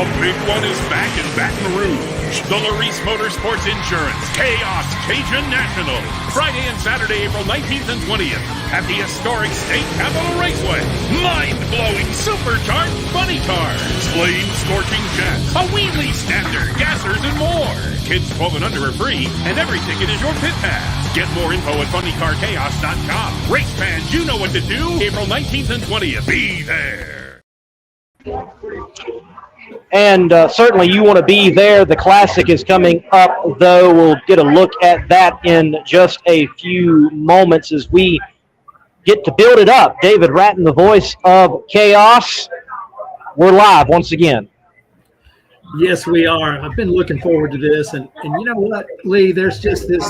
The big one is back in Baton Rouge. The Larice Motorsports Insurance CHAOS Cajun National. Friday and Saturday, April 19th and 20th at the historic State Capitol Raceway. Mind-blowing supercharged funny cars, flame-scorching jets, a wheelie standard, gassers, and more. Kids 12 and under are free, and every ticket is your pit pass. Get more info at funnycarchaos.com. Race fans, you know what to do. April 19th and 20th. Be there. And certainly you want to be there. The Classic is coming up, though. We'll get a look at that in just a few moments as we get to build it up. David Rattan, the voice of CHAOS. We're live once again. Yes, we are. I've been looking forward to this. And you know what, Lee? There's just this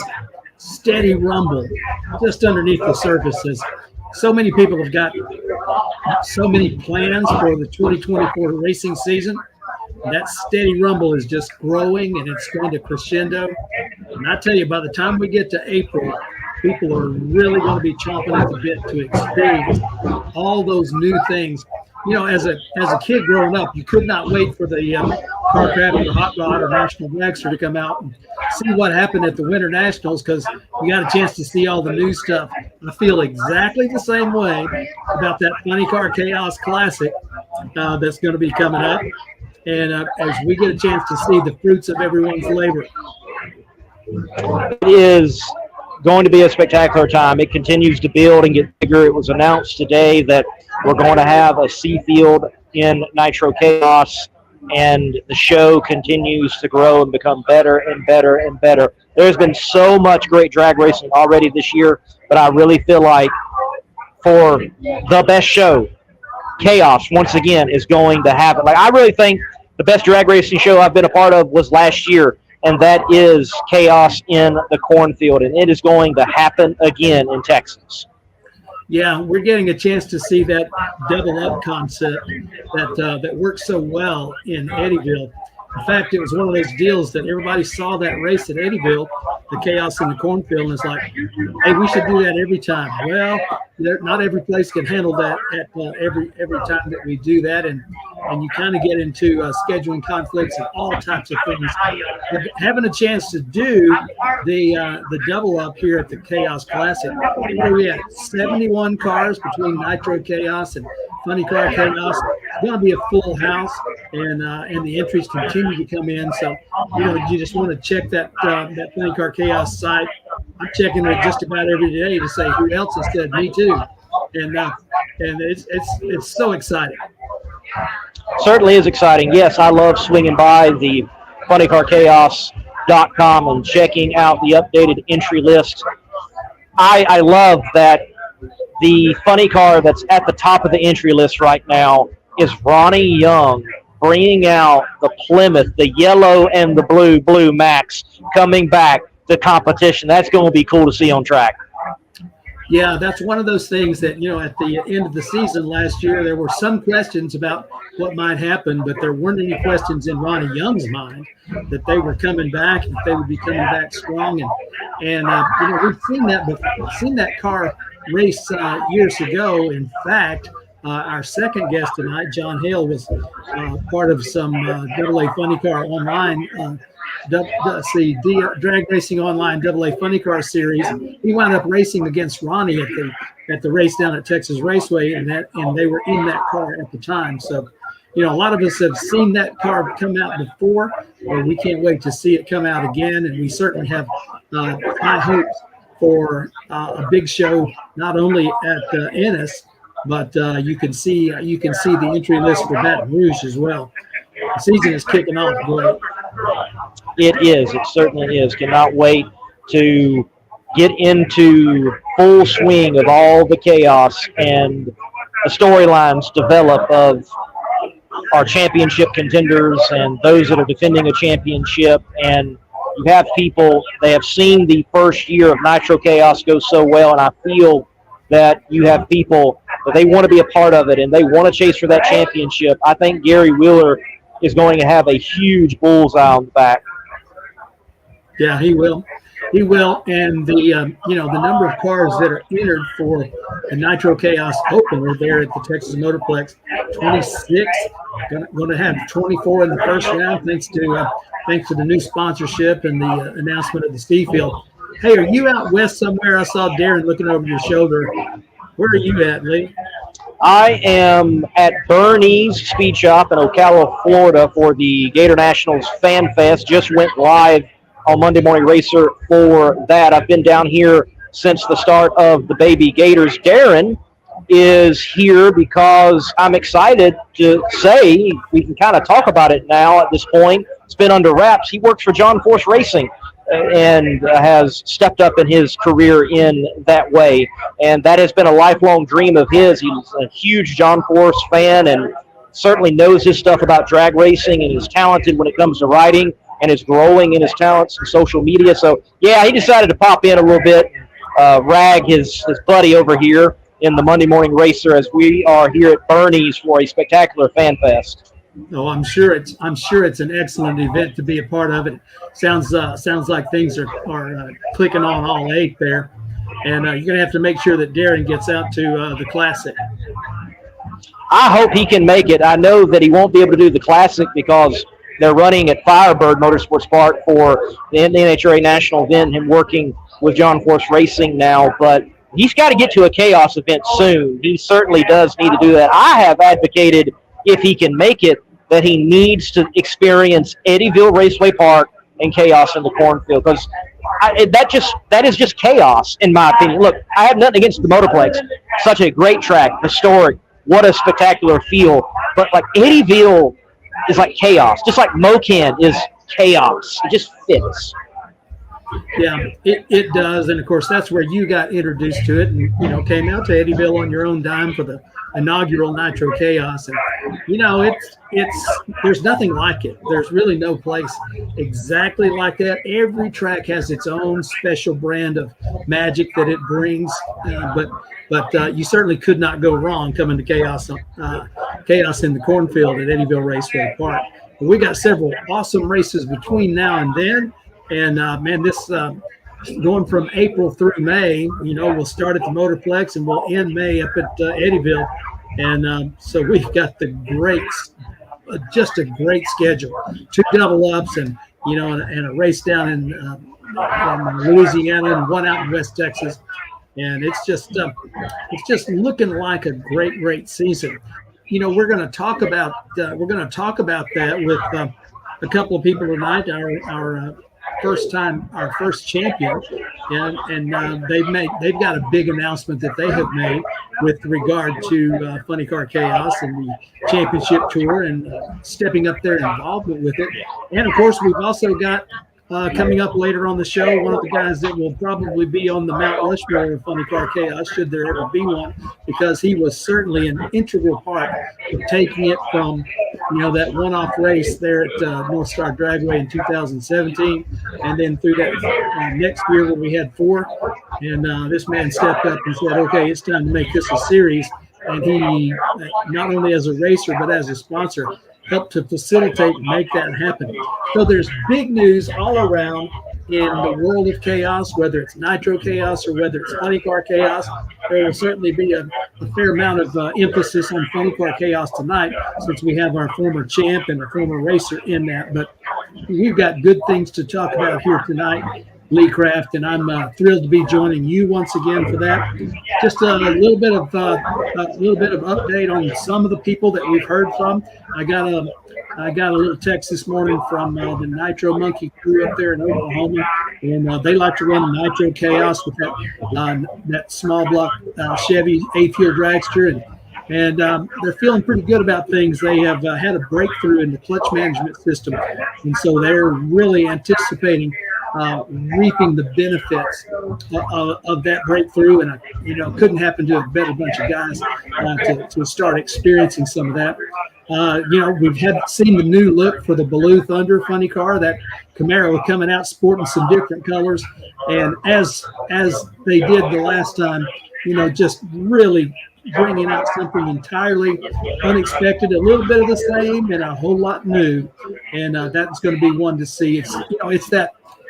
steady rumble just underneath the surface. So many people have got so many plans for the 2024 racing season. That steady rumble is just growing, and it's going to crescendo. And I tell you, by the time we get to April, people are really going to be chomping at the bit to experience all those new things. You know, as a kid growing up, you could not wait for the Carcraft or Hot Rod or National Dragster to come out and see what happened at the Winter Nationals, because you got a chance to see all the new stuff. I feel exactly the same way about that Funny Car CHAOS Classic that's going to be coming up. And as we get a chance to see the fruits of everyone's labor. It is going to be a spectacular time. It continues to build and get bigger. It was announced today that we're going to have a C field in Nitro CHAOS, and the show continues to grow and become better and better and better. There's been so much great drag racing already this year, but I really feel like for the best show, CHAOS once again is going to happen. Like, I really think the best drag racing show I've been a part of was last year, and that is CHAOS in the cornfield, and it is going to happen again in Texas. Yeah, we're getting a chance to see that double up concept that works so well in Eddyville. In fact, it was one of those deals that everybody saw that race at Eddyville, the CHAOS in the cornfield, and it's like, hey, we should do that every time. Well, not every place can handle that at every time that we do that, and you kind of get into scheduling conflicts and all types of things. But having a chance to do the double up here at the CHAOS Classic, we had 71 cars between Nitro CHAOS and Funny Car CHAOS. It's going to be a full house, and the entries continue to come in. So, you know, you just want to check that Funny Car CHAOS site. I'm checking it just about every day to say who else has said me too, and it's so exciting. Certainly is exciting. Yes, I love swinging by the funnycarchaos.com and checking out the updated entry list. I love that the funny car that's at the top of the entry list right now is Ronnie Young, bringing out the Plymouth, the yellow and the blue Max, coming back to competition. That's going to be cool to see on track. Yeah, that's one of those things that, you know, at the end of the season last year, there were some questions about what might happen, but there weren't any questions in Ronnie Young's mind that they were coming back, that they would be coming back strong. And you know, we've seen that before. We've seen that car race years ago. In fact, our second guest tonight, John Hale, was part of some AA Funny Car Online Drag Racing Online AA Funny Car Series. He wound up racing against Ronnie at the race down at Texas Raceway, and they were in that car at the time. So, you know, a lot of us have seen that car come out before, and we can't wait to see it come out again. And we certainly have high hopes for a big show, not only at Ennis, but you can see the entry list for Baton Rouge as well. The season is kicking off great. It is. It certainly is. Cannot wait to get into full swing of all the chaos and the storylines develop of our championship contenders and those that are defending a championship. And you have people, they have seen the first year of Nitro CHAOS go so well, and I feel that you have people that they want to be a part of it and they want to chase for that championship. I think Gary Wheeler is going to have a huge bullseye on the back. Yeah, he will. He will, and the the number of cars that are entered for the Nitro Chaos opener there at the Texas Motorplex, 26. Going to have 24 in the first round, thanks to the new sponsorship and the announcement of the Steve Field. Hey, are you out west somewhere? I saw Darren looking over your shoulder. Where are you at, Lee? I am at Bernie's Speed Shop in Ocala, Florida for the Gator Nationals Fan Fest. Just went live on Monday Morning Racer for that. I've been down here since the start of the Baby Gators. Darren is here because I'm excited to say, we can kind of talk about it now at this point. It's been under wraps. He works for John Force Racing and has stepped up in his career in that way. And that has been a lifelong dream of his. He's a huge John Force fan and certainly knows his stuff about drag racing and is talented when it comes to riding and is growing in his talents in social media. So, yeah, he decided to pop in a little bit, rag his buddy over here in the Monday Morning Racer as we are here at Bernie's for a spectacular fan fest. Oh, I'm sure it's an excellent event to be a part of. It sounds like things are clicking on all eight there, and you're gonna have to make sure that Darren gets out to the Classic. I hope he can make it. I know that he won't be able to do the Classic because they're running at Firebird Motorsports Park for the NHRA National event, him working with John Force Racing now, but he's got to get to a Chaos event soon. He certainly does need to do that. I have advocated, if he can make it, that he needs to experience Eddyville Raceway Park and Chaos in the cornfield, because that is just chaos, in my opinion. Look, I have nothing against the Motorplex. Such a great track, historic, what a spectacular feel. But like Eddyville is like chaos, just like Mocan is chaos. It just fits. Yeah, it does, and of course that's where you got introduced to it, and came out to Eddyville on your own dime for the inaugural Nitro Chaos, and it's there's nothing like it. There's really no place exactly like that. Every track has its own special brand of magic that it brings, but you certainly could not go wrong coming to Chaos in the cornfield at Eddyville Raceway Park. But we got several awesome races between now and then. And, man, this going from April through May, we'll start at the Motorplex and we'll end May up at Eddyville. And so we've got just a great schedule. 2 double ups and a race down in Louisiana and one out in West Texas. And it's just looking like a great season. We're going to talk about that with a couple of people tonight. Our first champion, and they've got a big announcement that they have made with regard to Funny Car Chaos and the championship tour and stepping up their involvement with it. And of course, we've also got coming up later on the show, one of the guys that will probably be on the Mount Rushmore of Funny Car Chaos, should there ever be one, because he was certainly an integral part of taking it from that one-off race there at North Star Dragway in 2017, and then through that next year when we had 4, and this man stepped up and said, okay, it's time to make this a series, and he, not only as a racer but as a sponsor, helped to facilitate and make that happen. So there's big news all around in the world of chaos, whether it's Nitro Chaos or whether it's Funny Car Chaos. There will certainly be a fair amount of emphasis on Funny Car Chaos tonight, since we have our former champ and a former racer in that. But we've got good things to talk about here tonight, Lee Craft, and I'm thrilled to be joining you once again for that. Just a little bit of update on some of the people that we've heard from. I got a little text this morning from the Nitro Monkey crew up there in Oklahoma, and they like to run Nitro Chaos with that small block Chevy 8-wheel dragster, and they're feeling pretty good about things. They have had a breakthrough in the clutch management system, and so they're really anticipating reaping the benefits of that breakthrough, and couldn't happen to a better bunch of guys to start experiencing some of that. We've seen the new look for the Baloo Thunder Funny Car, that Camaro coming out sporting some different colors, and as they did the last time, just really bringing out something entirely unexpected, a little bit of the same and a whole lot new, and that's going to be one to see. It's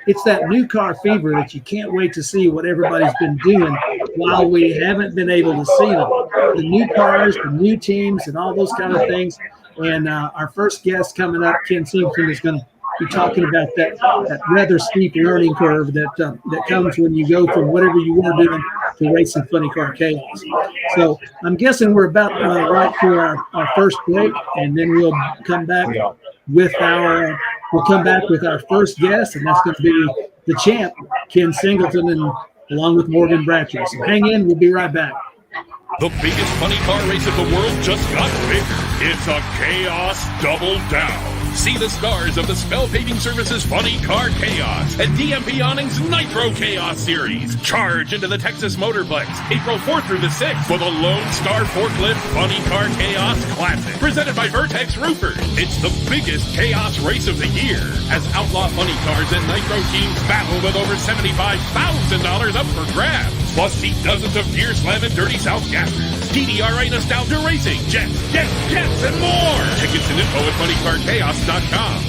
it's that new car fever that you can't wait to see what everybody's been doing while we haven't been able to see them. The new cars, the new teams, and all those kind of things. And our first guest coming up, Ken Singleton, is going to be talking about that rather steep learning curve that comes when you go from whatever you were doing to racing funny car chaos. So I'm guessing we're about right for our first break, and then we'll come back with our first guest, and that's going to be the champ, Ken Singleton, and along with Morgan Bradshaw. So hang in, we'll be right back. The biggest funny car race of the world just got bigger. It's a Chaos Double Down. See the stars of the Spell Paving Services Funny Car Chaos and DMP Awning's Nitro Chaos Series. Charge into the Texas Motorplex April 4th through the 6th for the Lone Star Forklift Funny Car Chaos Classic. Presented by Vertex Roofers. It's the biggest Chaos race of the year as Outlaw Funny Cars and Nitro teams battle with over $75,000 up for grabs. Plus, see dozens of Gear Slam and Dirty South gassers, DDRA Nostalgia Racing, Jets, and more. Tickets and info at funnycarchaos.com.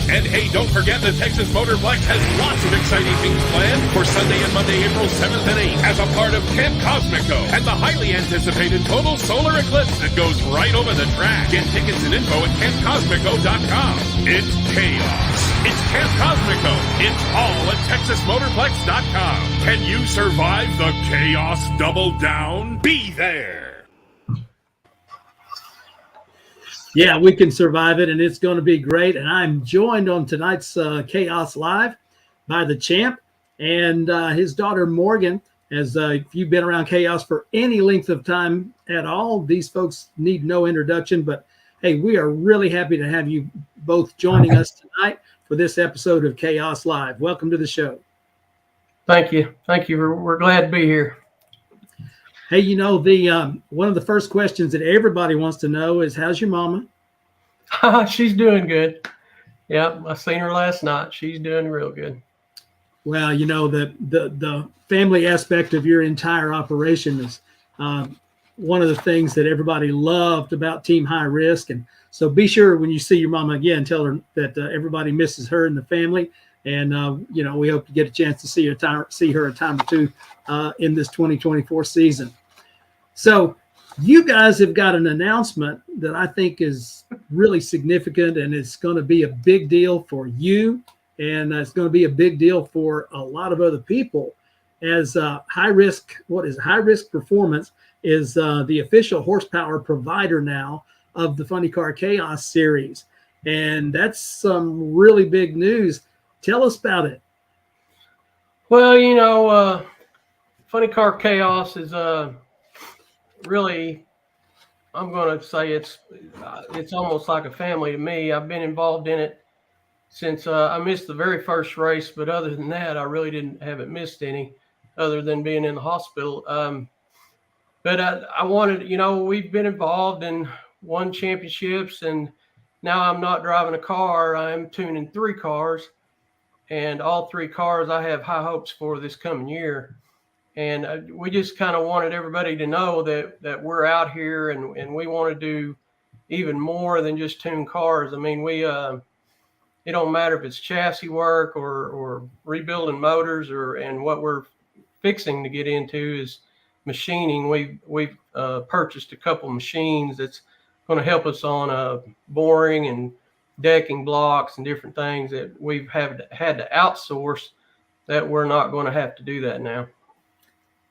And hey, don't forget the Texas Motorplex has lots of exciting things planned for Sunday and Monday, April 7th and 8th as a part of Camp Cosmico and the highly anticipated total solar eclipse that goes right over the track. Get tickets and info at campcosmico.com. It's chaos. It's Camp Cosmico. It's all at texasmotorplex.com. Can you survive the Chaos Double Down? Be there. Yeah, we can survive it, and it's going to be great. And I'm joined on tonight's Chaos Live by the champ and his daughter, Morgan. As if you've been around Chaos for any length of time at all, these folks need no introduction. But, hey, we are really happy to have you both joining us tonight for this episode of Chaos Live. Welcome to the show. Thank you. We're glad to be here. Hey, you know, the one of the first questions that everybody wants to know is, how's your mama? She's doing good. Yep, I seen her last night. She's doing real good. Well, you know, the family aspect of your entire operation is one of the things that everybody loved about Team High Risk. And so be sure when you see your mama again, tell her that everybody misses her and the family. And, you know, we hope to get a chance to see her a time or two in this 2024 season. So you guys have got an announcement that I think is really significant, and it's going to be a big deal for you, and it's going to be a big deal for a lot of other people, as High Risk Performance is the official horsepower provider now of the Funny Car Chaos series. And that's some really big news. Tell us about it. Well, you know, Funny Car Chaos is really, I'm going to say it's almost like a family to me. I've been involved in it since I missed the very first race, but other than that, I really haven't missed any other than being in the hospital. But I wanted, you know, we've been involved and won championships, and now I'm not driving a car. I'm tuning 3 cars, and all 3 cars I have high hopes for this coming year. And we just kind of wanted everybody to know that we're out here and we want to do even more than just tune cars. I mean, it don't matter if it's chassis work or rebuilding motors and what we're fixing to get into is machining. We've purchased a couple machines that's going to help us on boring and decking blocks and different things that we've had to outsource, that we're not going to have to do that now.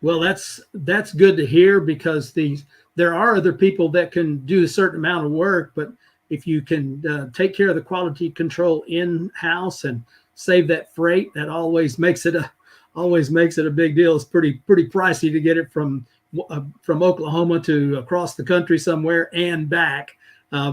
Well, that's good to hear, because there are other people that can do a certain amount of work, but if you can take care of the quality control in-house and save that freight, that always makes it a big deal. It's pretty pricey to get it from Oklahoma to across the country somewhere and back,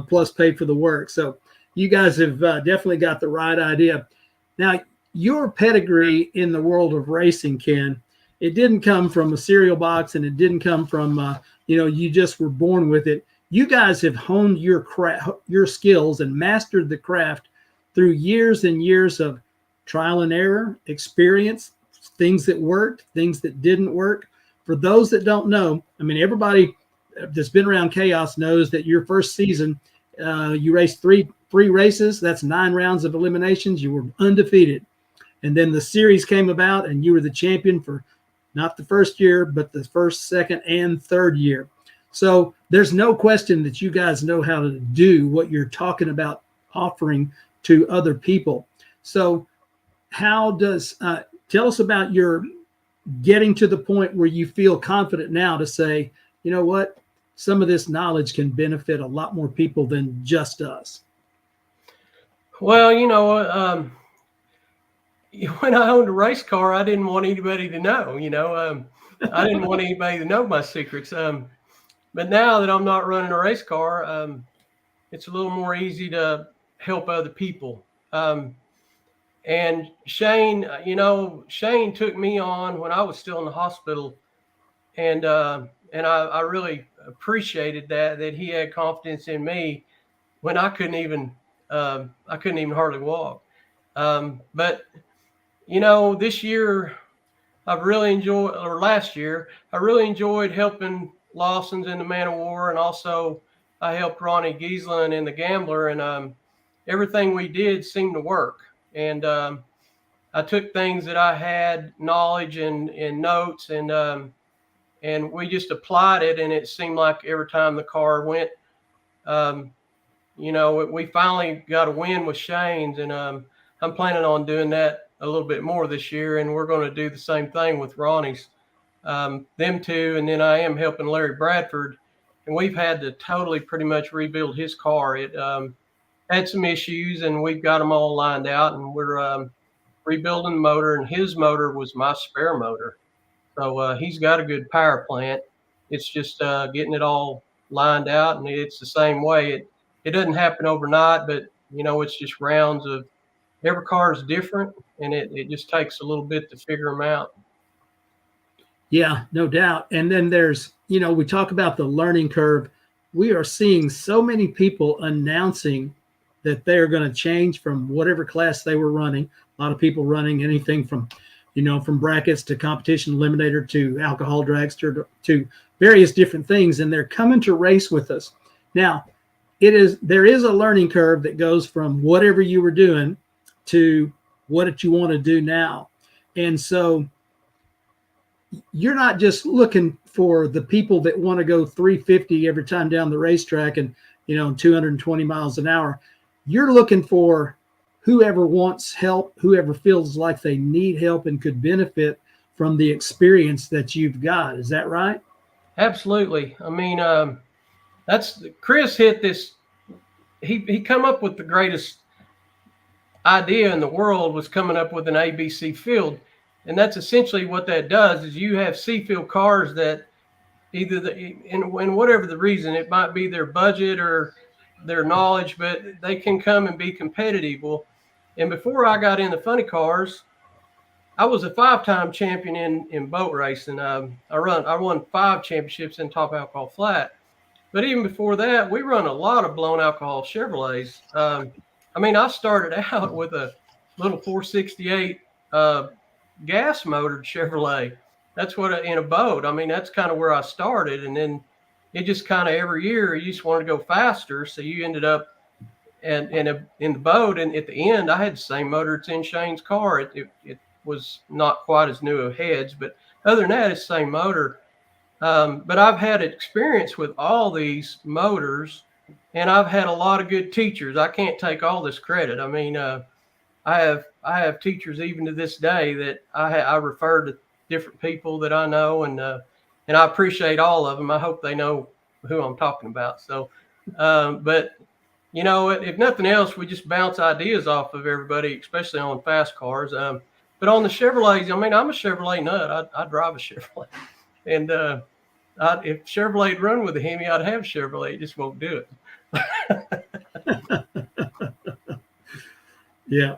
plus pay for the work. So you guys have definitely got the right idea. Now, your pedigree in the world of racing, Ken, it didn't come from a cereal box, and it didn't come from, you just were born with it. You guys have honed your skills and mastered the craft through years and years of trial and error, experience, things that worked, things that didn't work. For those that don't know, I mean, everybody that's been around Chaos knows that your first season, you raced three races. That's 9 rounds of eliminations. You were undefeated. And then the series came about, and you were the champion for not the first year, but the first, second, and third year. So there's no question that you guys know how to do what you're talking about offering to other people. So how does, tell us about your getting to the point where you feel confident now to say, you know what, some of this knowledge can benefit a lot more people than just us. Well, when I owned a race car, I didn't want anybody to know, I didn't want anybody to know my secrets. But now that I'm not running a race car, it's a little more easy to help other people. And Shane, Shane took me on when I was still in the hospital, and I really appreciated that he had confidence in me when I couldn't even hardly walk. But this year last year I really enjoyed helping Lawson's in the Man of War, and also I helped Ronnie Giesland in the Gambler, and everything we did seemed to work. And I took things that I had knowledge and notes, and we just applied it, and it seemed like every time the car went, we finally got a win with Shane's, and I'm planning on doing that a little bit more this year, and we're going to do the same thing with Ronnie's, them two, and then I am helping Larry Bradford, and we've had to totally pretty much rebuild his car. It had some issues, and we've got them all lined out, and we're rebuilding the motor, and his motor was my spare motor. So he's got a good power plant. It's just getting it all lined out, and it's the same way. It doesn't happen overnight, but it's just rounds of, every car is different, and it just takes a little bit to figure them out. Yeah, no doubt. And then there's, we talk about the learning curve. We are seeing so many people announcing that they're going to change from whatever class they were running. A lot of people running anything from, from brackets to competition eliminator to alcohol dragster to various different things. And they're coming to race with us. Now, there is a learning curve that goes from whatever you were doing to what you want to do now. And so you're not just looking for the people that want to go 350 every time down the racetrack and, 220 miles an hour. You're looking for whoever wants help, whoever feels like they need help and could benefit from the experience that you've got. Is that right? Absolutely. I mean, that's Chris hit this. He come up with the greatest idea in the world, was coming up with an ABC field. And that's essentially what that does, is you have C-field cars that either in whatever the reason, it might be their budget or their knowledge, but they can come and be competitive. Well, and before I got into funny cars, I was a 5-time champion in boat racing. I won 5 championships in top alcohol flat. But even before that, we run a lot of blown alcohol Chevrolets. I started out with a little 468 gas motored Chevrolet. That's what in a boat. That's kind of where I started, and then it just kind of every year you just wanted to go faster, so you ended up in the boat. And at the end, I had the same motor that's in Shane's car. It was not quite as new of heads, but other than that, it's the same motor. But I've had experience with all these motors, and I've had a lot of good teachers. I can't take all this credit. I have teachers even to this day that I refer to different people that I know, and I appreciate all of them. I hope they know who I'm talking about. So, but if nothing else, we just bounce ideas off of everybody, especially on fast cars. But on the Chevrolets, I'm a Chevrolet nut. I drive a Chevrolet, and if Chevrolet run with a Hemi, I'd have Chevrolet. It just won't do it. Yeah.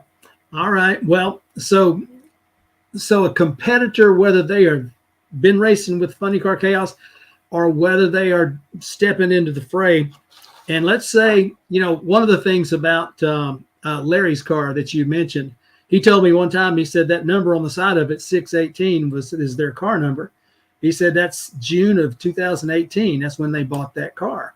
All right. Well, so a competitor, whether they are been racing with Funny Car Chaos or whether they are stepping into the fray, and let's say, one of the things about Larry's car that you mentioned, he told me one time, he said that number on the side of it, 618, is their car number. He said that's June of 2018. That's when they bought that car.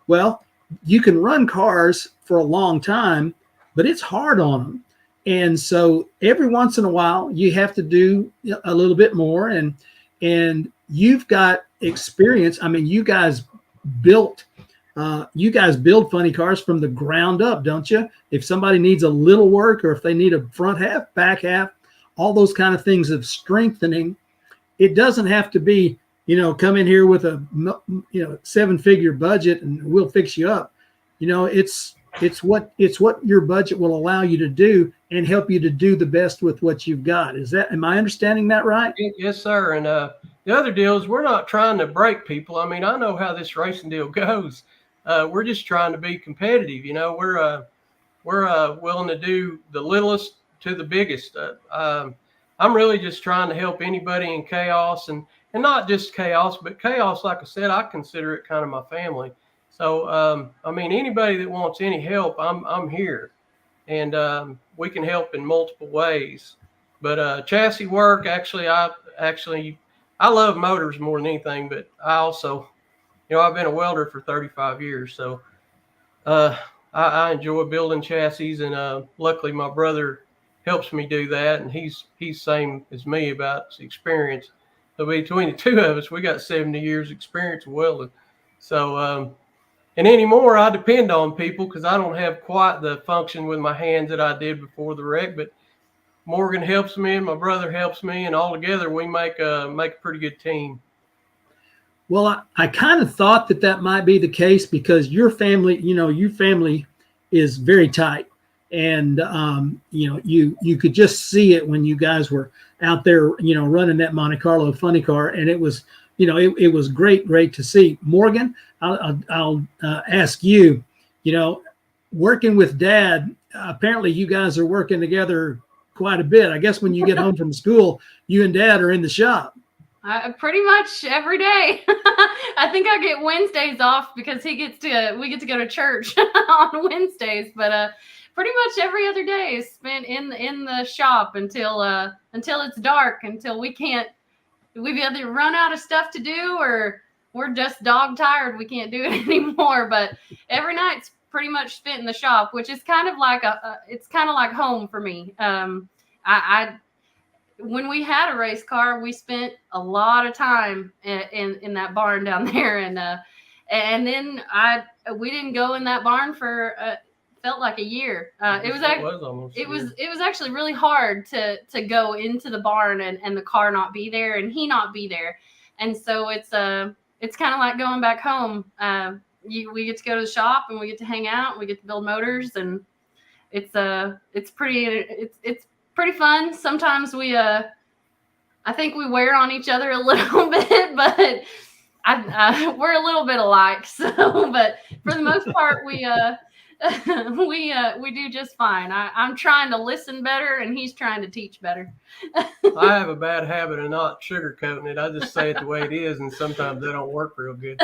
Well, you can run cars for a long time, but it's hard on them. And so every once in a while, you have to do a little bit more. And you've got experience. I mean, built you guys build funny cars from the ground up, don't you? If somebody needs a little work, or if they need a front half, back half, all those kind of things of strengthening, it doesn't have to be, come in here with a 7-figure budget and we'll fix you up. It's what your budget will allow you to do and help you to do the best with what you've got. Am I understanding that right? Yes, sir. And the other deal is we're not trying to break people. I mean, I know how this racing deal goes. We're just trying to be competitive. We're willing to do the littlest to the biggest. I'm really just trying to help anybody in CHAOS, and not just CHAOS, but CHAOS, like I said, I consider it kind of my family. So, I mean, anybody that wants any help, I'm here, and we can help in multiple ways. But chassis work, I love motors more than anything, but I also, I've been a welder for 35 years, so I enjoy building chassis, and luckily my brother helps me do that, and he's same as me about experience. So between the two of us, we got 70 years experience of welding. So and anymore, I depend on people because I don't have quite the function with my hands that I did before the wreck. But Morgan helps me, and my brother helps me, and all together we make a pretty good team. Well, I kind of thought that might be the case because your family is very tight, and you could just see it when you guys were out there, running that Monte Carlo funny car, and it was. It was great to see. Morgan, I'll ask you, working with Dad, apparently you guys are working together quite a bit. I guess when you get home from school, you and Dad are in the shop. Pretty much every day. I think I get Wednesdays off because we get to go to church on Wednesdays, but pretty much every other day is spent in the shop until it's dark, until we've either run out of stuff to do or we're just dog tired. We can't do it anymore. But every night's pretty much spent in the shop, which is kind of like it's kind of like home for me. When we had a race car, we spent a lot of time in that barn down there, and then we didn't go in that barn for felt like a year. It was actually really hard to go into the barn and the car not be there and he not be there, and so it's kind of like going back home. We get to go to the shop and we get to hang out and we get to build motors, and it's pretty fun. Sometimes I think we wear on each other a little bit, but we're a little bit alike. So, but for the most part, we do just fine. I'm trying to listen better, and he's trying to teach better. I have a bad habit of not sugarcoating it. I just say it the way it is, and sometimes they don't work real good.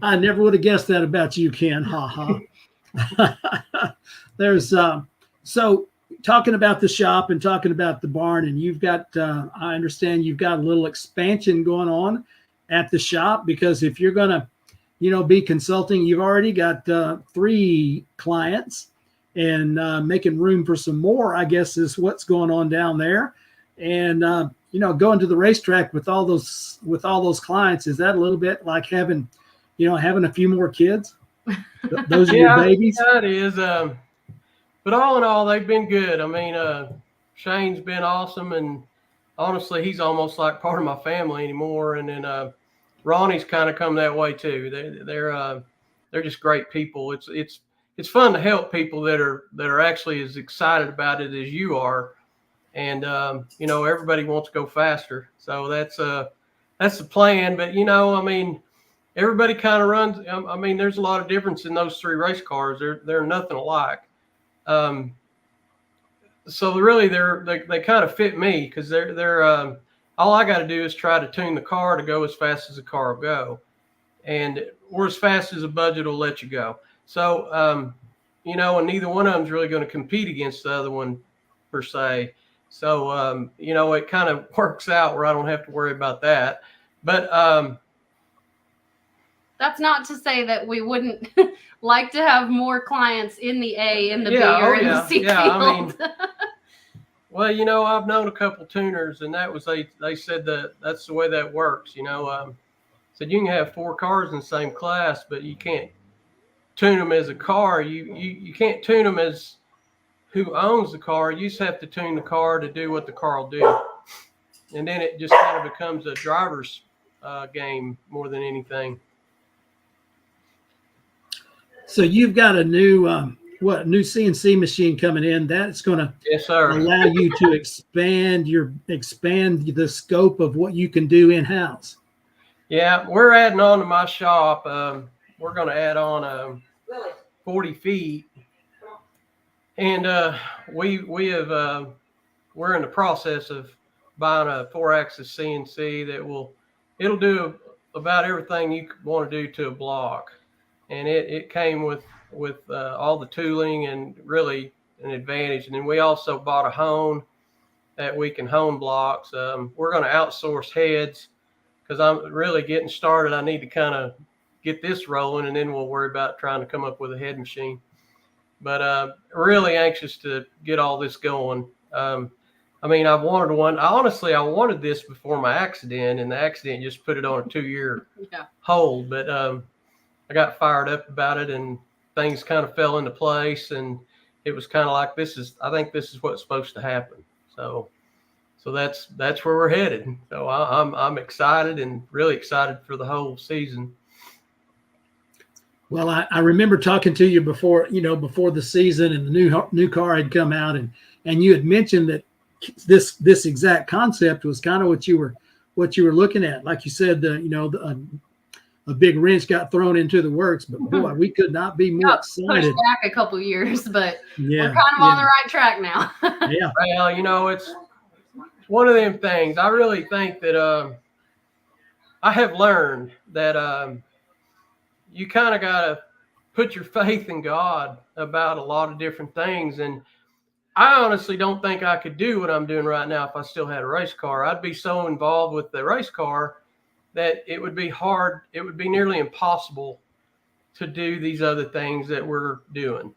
I never would have guessed that about you, Ken. Ha ha. There's so talking about the shop and talking about the barn, and you've got I understand you've got a little expansion going on at the shop, because if you're going to be consulting, you've already got 3 clients, and making room for some more, I guess, is what's going on down there. And going to the racetrack with all those clients, is that a little bit like having a few more kids? Those are your babies. Yeah, it is. But all in all, they've been good. I mean, Shane's been awesome, and honestly, he's almost like part of my family anymore. And then Ronnie's kind of come that way too. They're just great people. It's fun to help people that are actually as excited about it as you are. And everybody wants to go faster, so that's the plan. But I mean, everybody kind of runs. I mean, there's a lot of difference in those 3 race cars. They're nothing alike. So really, they kind of fit me, because they're all I got to do is try to tune the car to go as fast as the car will go, or as fast as the budget will let you go. So and neither one of them's really going to compete against the other one per se. So it kind of works out where I don't have to worry about that. But that's not to say that we wouldn't like to have more clients in the A, in the B, or in the C field. I mean, well, you know, I've known a couple tuners, and that was they said that's the way that works. You know, said you can have 4 cars in the same class, but you can't tune them as a car. You can't tune them as who owns the car. You just have to tune the car to do what the car will do, and then it just kind of becomes a driver's game more than anything. So you've got a new new CNC machine coming in that's going to allow you to expand the scope of what you can do in house. Yeah, we're adding on to my shop. We're going to add on 40 feet, and we have we're in the process of buying a 4-axis CNC it'll do about everything you want to do to a block. And it came with all the tooling and really an advantage. And then we also bought a hone that we can hone blocks. We're going to outsource heads because I'm really getting started. I need to kind of get this rolling, and then we'll worry about trying to come up with a head machine. But really anxious to get all this going. I mean, I've wanted one. I wanted this before my accident, and the accident just put it on a 2-year hold. But I got fired up about it, and things kind of fell into place, and it was kind of like I think this is what's supposed to happen. So that's where we're headed. So I'm excited, and really excited for the whole season. Well, I remember talking to you before the season, and the new car had come out, and you had mentioned that this exact concept was kind of what you were looking at. Like you said, a big wrench got thrown into the works, but boy, we could not be more excited. Pushed back a couple years, but we're kind of on the right track now. Yeah. Well, it's one of them things. I really think that I have learned that you kind of got to put your faith in God about a lot of different things. And I honestly don't think I could do what I'm doing right now if I still had a race car. I'd be so involved with the race car that it would be hard. It would be nearly impossible to do these other things that we're doing.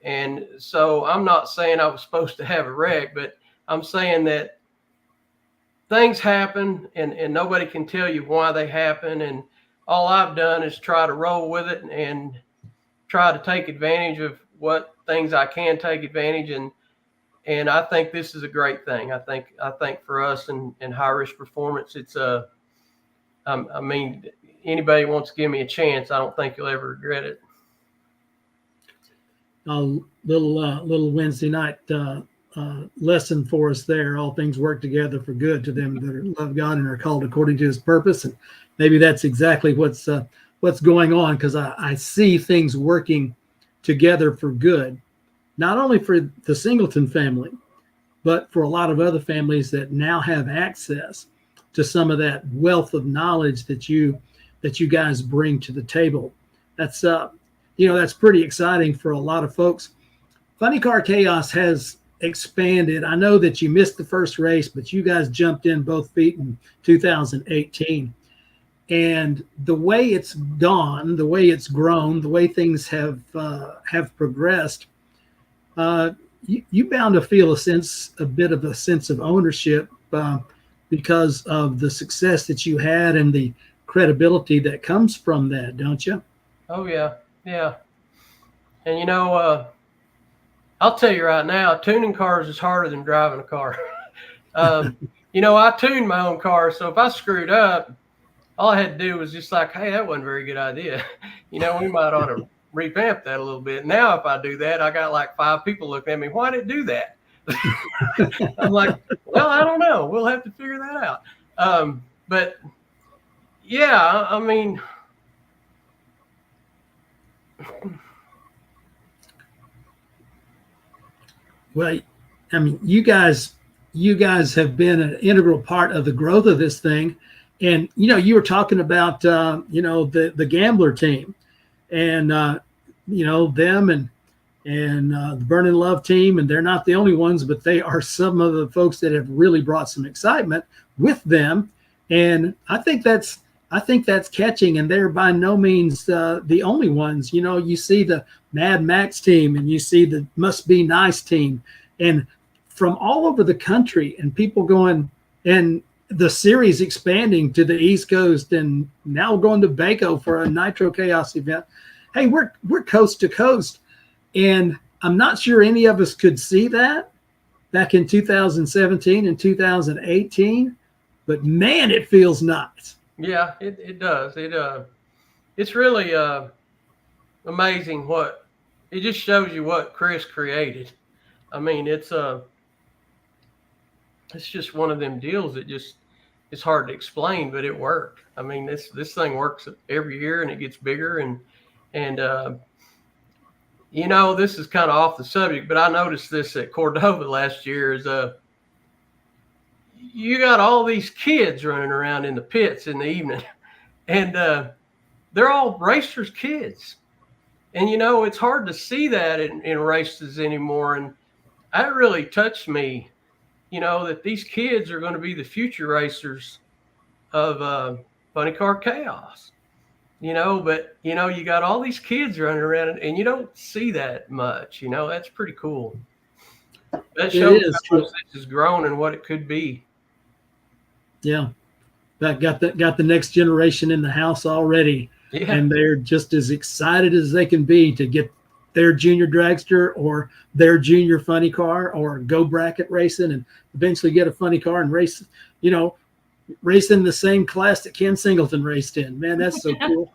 And so I'm not saying I was supposed to have a wreck, but I'm saying that things happen and nobody can tell you why they happen. And all I've done is try to roll with it and try to take advantage of what things I can take advantage. And I think this is a great thing. I think for us in high risk performance, it's I mean, anybody wants to give me a chance, I don't think you'll ever regret it. A little Wednesday night lesson for us there. All things work together for good to them that love God and are called according to His purpose. And maybe that's exactly what's going on, because I see things working together for good, not only for the Singleton family, but for a lot of other families that now have access to some of that wealth of knowledge that you guys bring to the table. That's that's pretty exciting for a lot of folks. Funny Car Chaos has expanded. I know that you missed the first race, but you guys jumped in both feet in 2018. And the way it's gone, the way it's grown, the way things have progressed, you bound to feel a bit of a sense of ownership because of the success that you had and the credibility that comes from that, don't you? Oh, yeah. Yeah. And, I'll tell you right now, tuning cars is harder than driving a car. I tuned my own car. So if I screwed up, all I had to do was just like, hey, that wasn't a very good idea. We might ought to revamp that a little bit. Now, if I do that, I got like 5 people looking at me. Why did it do that? I'm like, well, I don't know. We'll have to figure that out. But yeah, I mean, well, I mean, you guys have been an integral part of the growth of this thing. And, you were talking about, the Gambler team and, them and the Burn in Love team. And they're not the only ones, but they are some of the folks that have really brought some excitement with them. And I think that's I think that's catching, and they're by no means the only ones. You know, you see the Mad Max team, and you see the Must Be Nice team, and from all over the country, and people going, and the series expanding to the East Coast, and now going to Baco for a Nitro Chaos event. Hey, we're coast to coast, and I'm not sure any of us could see that back in 2017 and 2018, but man, it feels nice. Yeah, it does. It's really amazing what it just shows you what Chris created. I mean, it's just one of them deals that just it's hard to explain, but it worked. I mean, this thing works every year, and it gets bigger, and you know, this is kind of off the subject, but I noticed this at Cordova last year is you got all these kids running around in the pits in the evening, and they're all racers' kids. And, you know, it's hard to see that in races anymore. And that really touched me, you know, that these kids are going to be the future racers of Funny Car Chaos. You know, but, you know, you got all these kids running around, and you don't see that much. You know, that's pretty cool. That shows how much this has grown and what it could be. Yeah, that got the next generation in the house already, and they're just as excited as they can be to get their junior dragster or their junior funny car or go bracket racing, and eventually get a funny car and race. You know, race in the same class that Ken Singleton raced in. Man, that's so cool.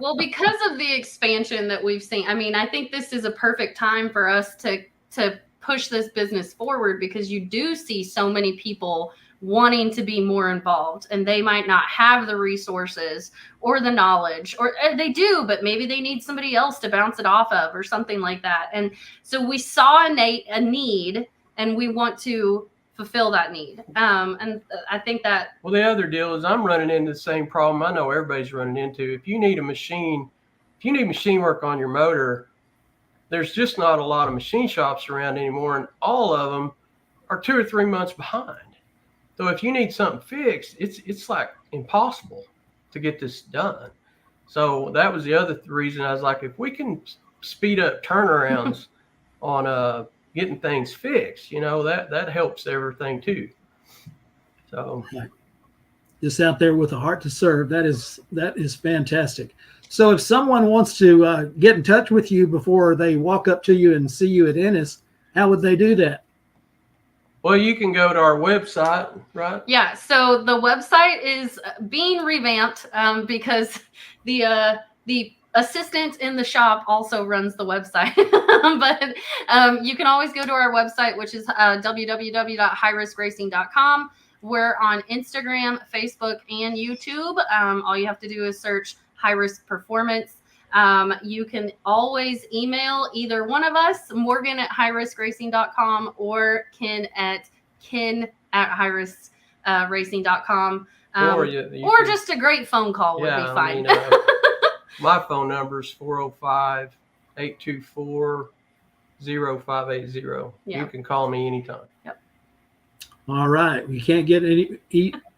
Well, because of the expansion that we've seen, I mean, I think this is a perfect time for us to push this business forward, because you do see so many people wanting to be more involved, and they might not have the resources or the knowledge, or they do, but maybe they need somebody else to bounce it off of or something like that. And so we saw a need, and we want to fulfill that need. And I think that. Well, the other deal is I'm running into the same problem I know everybody's running into. If you need machine work on your motor, there's just not a lot of machine shops around anymore, and all of them are 2 or 3 months behind. So if you need something fixed, it's like impossible to get this done. So that was the other reason I was like, if we can speed up turnarounds on getting things fixed, you know, that helps everything too. So just out there with a heart to serve, that is fantastic. So if someone wants to get in touch with you before they walk up to you and see you at Ennis, how would they do that? Well, you can go to our website, right? Yeah. So the website is being revamped because the assistant in the shop also runs the website. But you can always go to our website, which is www.highriskracing.com. We're on Instagram, Facebook, and YouTube. All you have to do is search High Risk Performance. You can always email either one of us, Morgan at highriskracing.com or Ken at highriskracing.com. Or just a great phone call would be fine. I mean, my phone number is 405-824-0580. Yeah. You can call me anytime. Yep. All right. We can't get any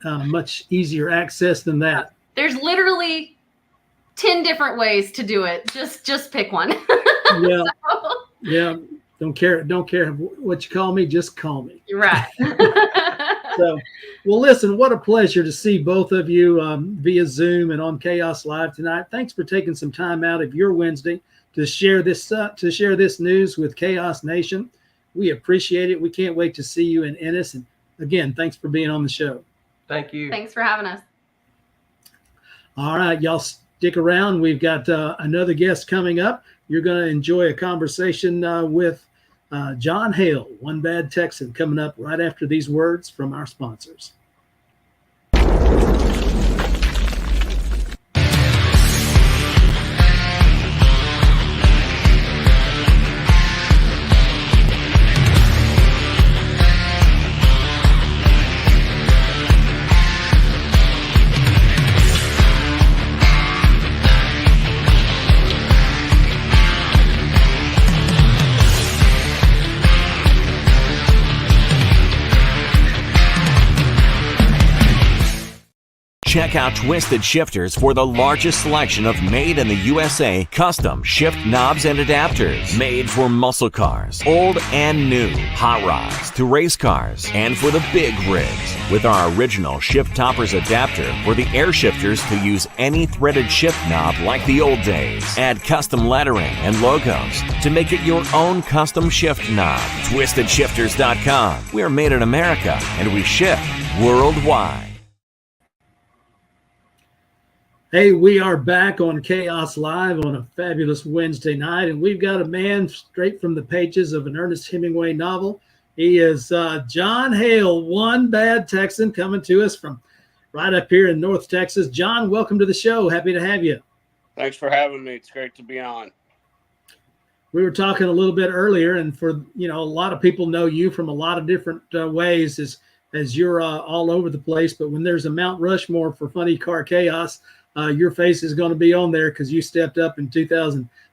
much easier access than that. There's literally 10 different ways to do it. Just pick one. Yeah. Yeah. Don't care what you call me. Just call me. You're right. So, well, listen, what a pleasure to see both of you via Zoom and on Chaos Live tonight. Thanks for taking some time out of your Wednesday to share this news with Chaos Nation. We appreciate it. We can't wait to see you in Ennis. And again, thanks for being on the show. Thank you. Thanks for having us. All right, y'all stick around. We've got another guest coming up. You're going to enjoy a conversation with John Hale, One Bad Texan, coming up right after these words from our sponsors. Check out Twisted Shifters for the largest selection of made in the USA custom shift knobs and adapters made for muscle cars, old and new, hot rods to race cars, and for the big rigs. With our original Shift Toppers adapter for the air shifters to use any threaded shift knob like the old days. Add custom lettering and logos to make it your own custom shift knob. TwistedShifters.com. We are made in America and we ship worldwide. Hey, we are back on Chaos Live on a fabulous Wednesday night, and we've got a man straight from the pages of an Ernest Hemingway novel. He is John Hale, one bad Texan, coming to us from right up here in North Texas. John, welcome to the show. Happy to have you. Thanks for having me. It's great to be on. We were talking a little bit earlier, and for a lot of people know you from a lot of different ways as you're all over the place. But when there's a Mount Rushmore for Funny Car Chaos, your face is going to be on there because you stepped up in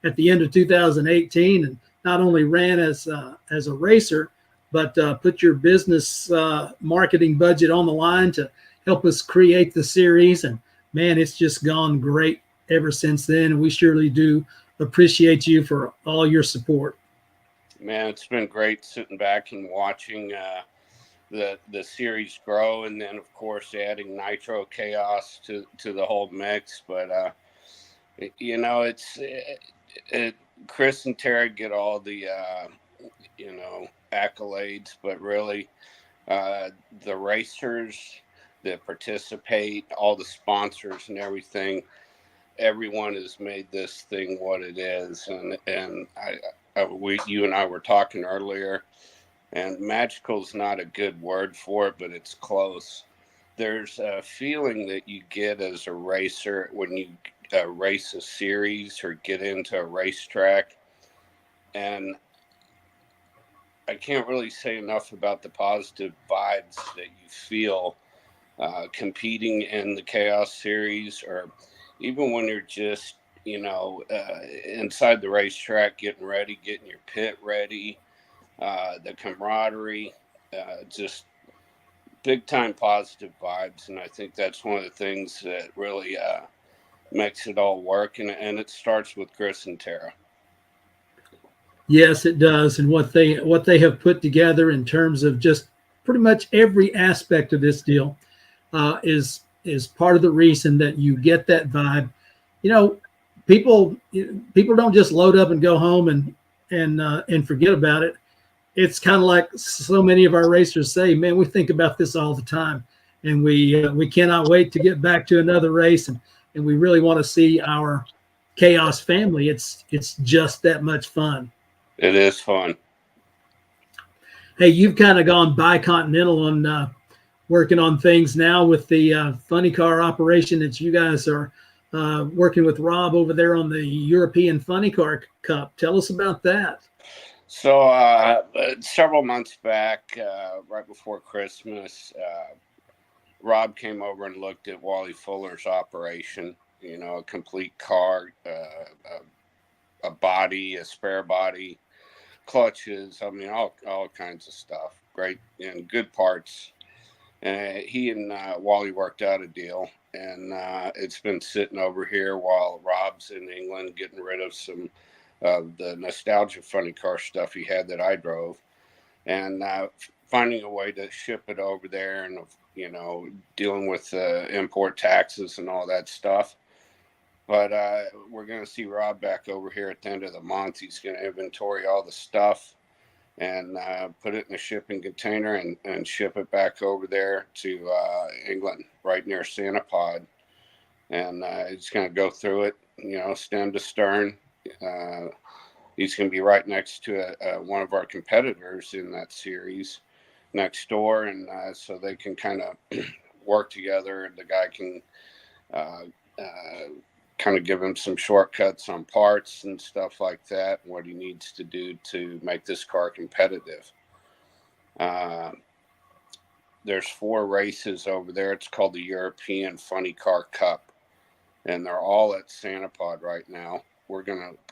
at the end of 2018, and not only ran as a racer, but put your business marketing budget on the line to help us create the series. And man, it's just gone great ever since then. And we surely do appreciate you for all your support. Man, it's been great sitting back and watching the series grow, and then of course adding Nitro Chaos to the whole mix. But Chris and Terry get all the accolades, but really the racers that participate, all the sponsors and everything, everyone has made this thing what it is. And you and I were talking earlier, and magical is not a good word for it, but it's close. There's a feeling that you get as a racer when you race a series or get into a racetrack. And I can't really say enough about the positive vibes that you feel competing in the Chaos Series, or even when you're just, inside the racetrack, getting ready, getting your pit ready. The camaraderie, just big time positive vibes. And I think that's one of the things that really makes it all work. And it starts with Chris and Tara. Yes, it does. And what they have put together in terms of just pretty much every aspect of this deal is part of the reason that you get that vibe. People don't just load up and go home and forget about it. It's kind of like so many of our racers say, man, we think about this all the time, and we cannot wait to get back to another race, and we really want to see our Chaos family. It's just that much fun. It is fun. Hey, you've kind of gone bicontinental on working on things now with the funny car operation that you guys are working with Rob over there on the European Funny Car Cup. Tell us about that. So several months back, right before Christmas, Rob came over and looked at Wally Fuller's operation, a complete car, a body, a spare body, clutches, all kinds of stuff, great and good parts. He and Wally worked out a deal, and it's been sitting over here while Rob's in England getting rid of some of the nostalgia funny car stuff he had that I drove, and finding a way to ship it over there, and dealing with import taxes and all that stuff. But we're going to see Rob back over here at the end of the month. He's going to inventory all the stuff and put it in a shipping container and ship it back over there to England, right near Santa Pod. And he's going to go through it, stem to stern. He's going to be right next to one of our competitors in that series next door. And so they can kind of work together. The guy can kind of give him some shortcuts on parts and stuff like that, and what he needs to do to make this car competitive. There's 4 races over there. It's called the European Funny Car Cup, and they're all at Santa Pod right now.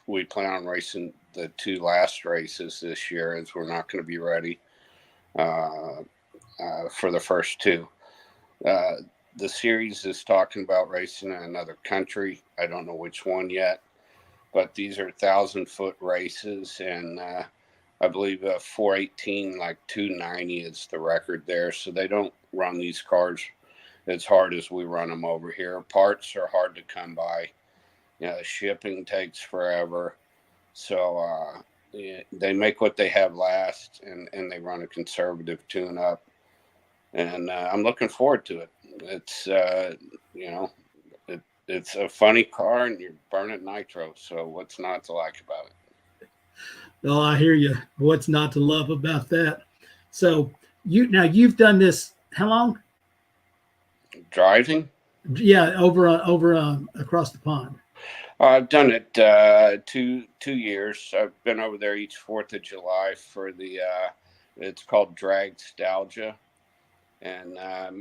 We plan on racing the 2 last races this year, as we're not going to be ready for the first 2. the series is talking about racing in another country. I don't know which one yet, but these are 1,000-foot races, and I believe 418, like 290 is the record there. So they don't run these cars as hard as we run them over here. Parts are hard to come by. Shipping takes forever. So they make what they have last, and they run a conservative tune-up. And I'm looking forward to it. It's, it's a funny car, and you're burning nitro. So what's not to like about it? Oh, I hear you. What's not to love about that? So you've done this how long? Driving? Yeah, over across the pond. I've done it 2 years. I've been over there each 4th of July for the it's called Dragstalgia. And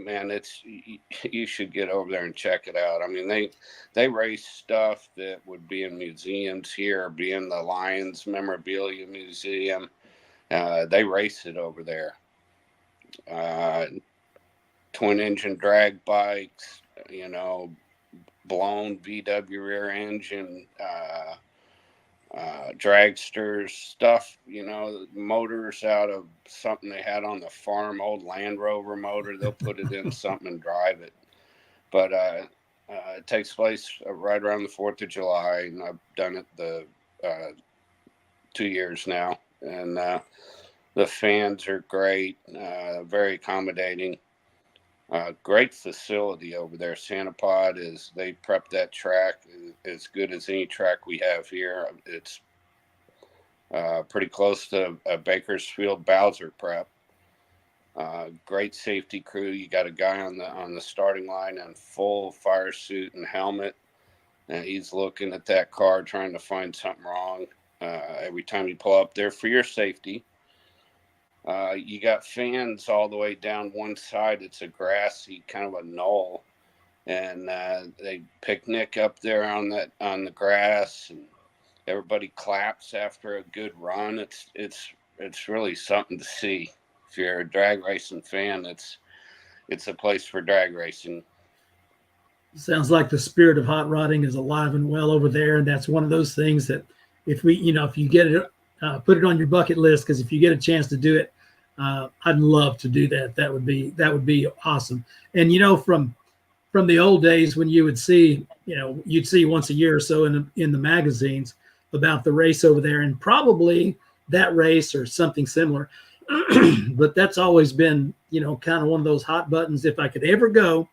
man, you should get over there and check it out. I mean, they race stuff that would be in museums here, be in the Lions Memorabilia Museum. They race it over there. Twin engine drag bikes, blown VW rear engine, dragsters, stuff, motors out of something they had on the farm, old Land Rover motor. They'll put it in something and drive it. But it takes place right around the 4th of July, and I've done it the 2 years now. And the fans are great, very accommodating. Great facility over there. Santa Pod they prep that track as good as any track we have here. It's pretty close to a Bakersfield Bowser prep. Great safety crew. You got a guy on the starting line in full fire suit and helmet, and he's looking at that car trying to find something wrong every time you pull up there for your safety. You got fans all the way down one side. It's a grassy kind of a knoll, and they picnic up there on the grass, and everybody claps after a good run. It's really something to see. If you're a drag racing fan, it's a place for drag racing. Sounds like the spirit of hot rodding is alive and well over there, and that's one of those things that if you get it. Put it on your bucket list, because if you get a chance to do it, I'd love to do that. That would be awesome. And from the old days when you would see, you'd see once a year or so in the magazines about the race over there, and probably that race or something similar. But that's always been, kind of one of those hot buttons. If I could ever go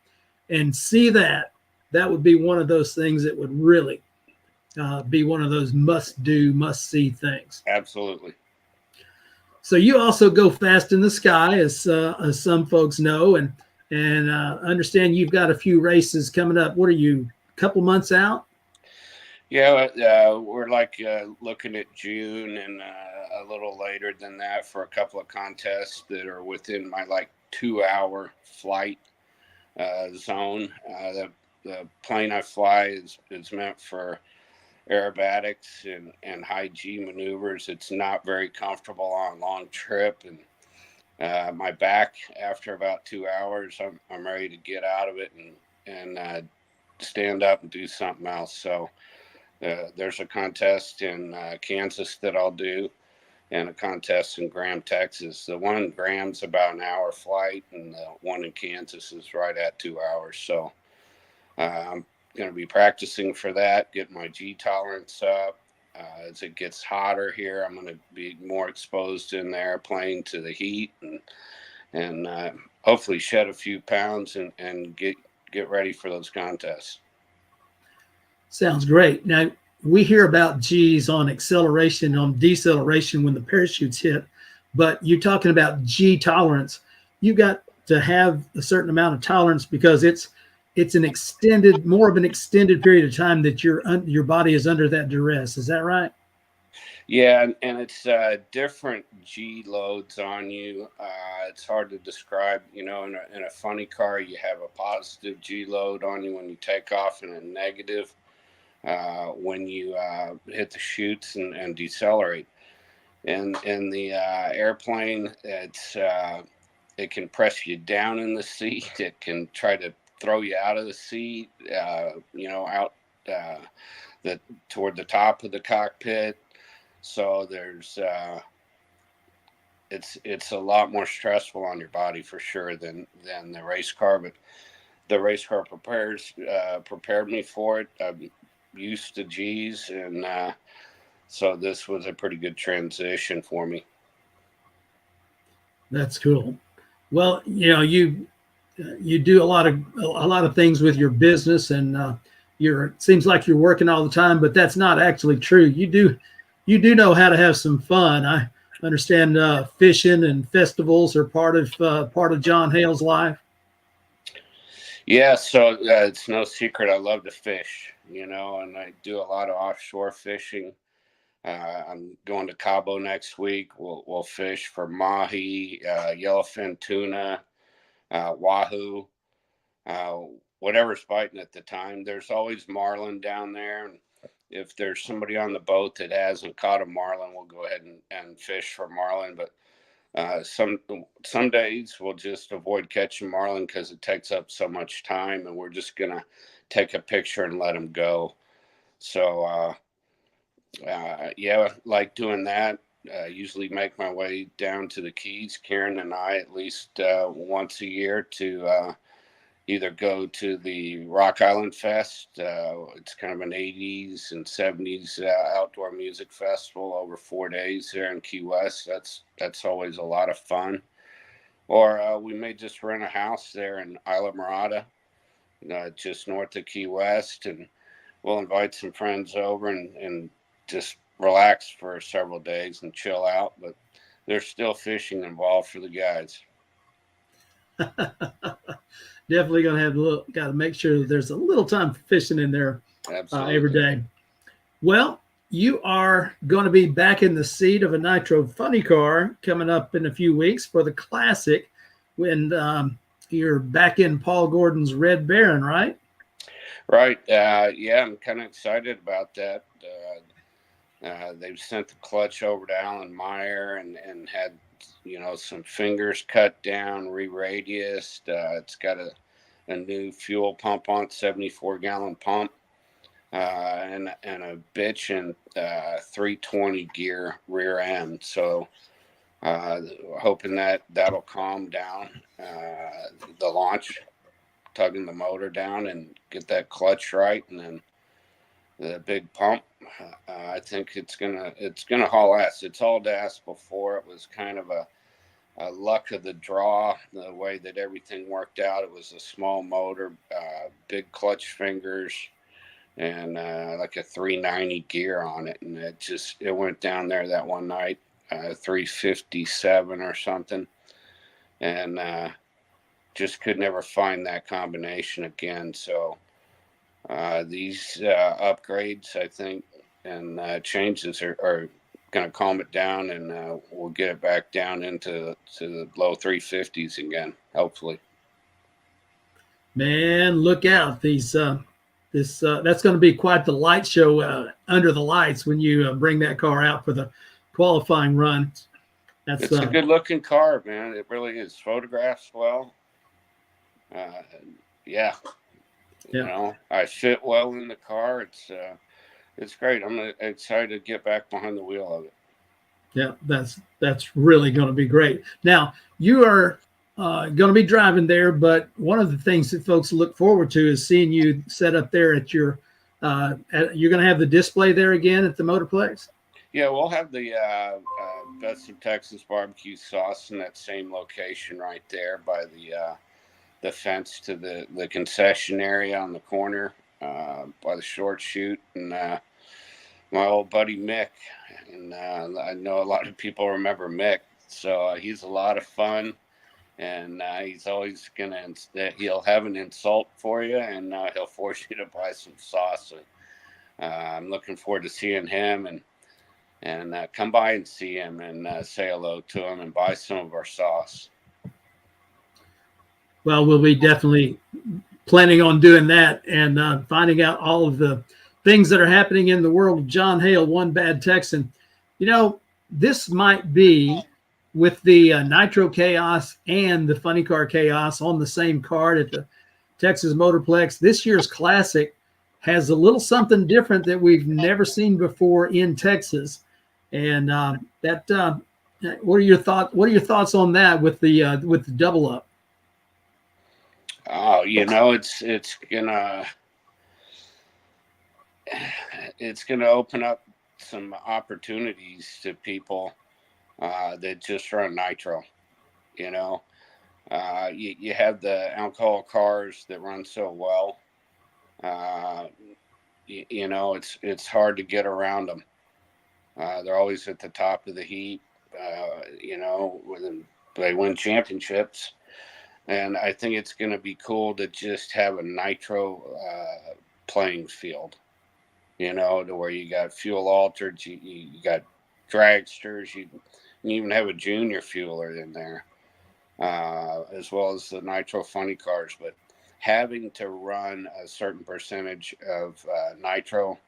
and see that would be one of those things that would really be one of those must-see things. Absolutely. So you also go fast in the sky, as some folks know, and understand you've got a few races coming up. What are you, a couple months out? Yeah, we're looking at June and a little later than that for a couple of contests that are within my 2-hour flight zone. The plane I fly is meant for aerobatics and high G maneuvers. It's not very comfortable on a long trip, and my back, after about 2 hours, I'm ready to get out of it and stand up and do something else. So there's a contest in Kansas that I'll do, and a contest in Graham, Texas. The one in Graham's about an hour flight, and the one in Kansas is right at 2 hours. So I'm going to be practicing for that, getting my G tolerance up. As it gets hotter here, I'm going to be more exposed in the airplane to the heat, and hopefully shed a few pounds and get ready for those contests. Sounds great. Now, we hear about G's on acceleration, on deceleration when the parachutes hit, but you're talking about G tolerance. You got to have a certain amount of tolerance, because it's more of an extended period of time that your body is under that duress. Is that right? Yeah, and it's different G loads on you. It's hard to describe. In a funny car, you have a positive G load on you when you take off, and a negative when you hit the chutes and decelerate. And in the airplane, it can press you down in the seat. It can try to throw you out of the seat, out toward the top of the cockpit. So there's it's a lot more stressful on your body for sure than the race car, but the race car prepared me for it. I'm used to G's, and so this was a pretty good transition for me. That's cool. Well, you do a lot of things with your business, and it seems like you're working all the time, but that's not actually true. You do know how to have some fun. I understand fishing and festivals are part of John Hale's life. Yeah, so it's no secret I love to fish, and I do a lot of offshore fishing. I'm going to Cabo next week. We'll fish for mahi, yellowfin tuna, wahoo, whatever's biting at the time. There's always marlin down there, and if there's somebody on the boat that hasn't caught a marlin, we'll go ahead and fish for marlin. But some days we'll just avoid catching marlin because it takes up so much time, and we're just gonna take a picture and let them go. So like doing that. Usually make my way down to the Keys, Karen and I, at least once a year to either go to the Rock Island Fest. It's kind of an 80s and 70s outdoor music festival over 4 days there in Key West. That's always a lot of fun. Or we may just rent a house there in Isla Morada, just north of Key West, and we'll invite some friends over and just relax for several days and chill out. But there's still fishing involved for the guys. Definitely got to make sure that there's a little time for fishing in there every day. Well, you are going to be back in the seat of a Nitro funny car coming up in a few weeks for the Classic when you're back in Paul Gordon's Red Baron, right? Right. Yeah, I'm kind of excited about that. They've sent the clutch over to Alan Meyer and had some fingers cut down, re-radiused. It's got a new fuel pump on it, 74-gallon pump, and a bitchin' 320 gear rear end. So hoping that'll calm down the launch, tugging the motor down and get that clutch right, and then the big pump. I think it's gonna haul ass. It's hauled ass before. It was kind of a luck of the draw, the way that everything worked out. It was a small motor, big clutch fingers, and like a 390 gear on it, and it went down there that one night, 357 or something, and just could never find that combination again. So these upgrades, I think, and changes are going to calm it down, and we'll get it back down into the low 350s again, hopefully. Man, look out! That's going to be quite the light show under the lights when you bring that car out for the qualifying run. It's a good-looking car, man. It really is. Photographs well. Yeah. I fit well in the car. It's great. I'm excited to get back behind the wheel of it. Yeah, that's really going to be great. Now, you are going to be driving there, but one of the things that folks look forward to is seeing you set up there at your you're going to have the display there again at the Motorplex? Yeah, we'll have the Best of Texas barbecue sauce in that same location right there by the fence to the concession area on the corner by the short chute, and my old buddy Mick, and I know a lot of people remember Mick, so he's a lot of fun, and he's always he'll have an insult for you, and he'll force you to buy some sauce. I'm looking forward to seeing him, and come by and see him and say hello to him and buy some of our sauce. Well, we'll be definitely planning on doing that and finding out all of the things that are happening in the world of John Hale, One Bad Texan. This might be with the Nitro Chaos and the Funny Car Chaos on the same card at the Texas Motorplex. This year's Classic has a little something different that we've never seen before in Texas. And what are your thoughts on that with the double up? Oh, it's gonna open up some opportunities to people that just run Nitro. You have the alcohol cars that run so well. It's hard to get around them. They're always at the top of the heap. When they win championships, and I think it's going to be cool to just have a Nitro playing field. To where you got fuel altered, you got dragsters, you even have a junior fueler in there, as well as the Nitro funny cars. But having to run a certain percentage of Nitro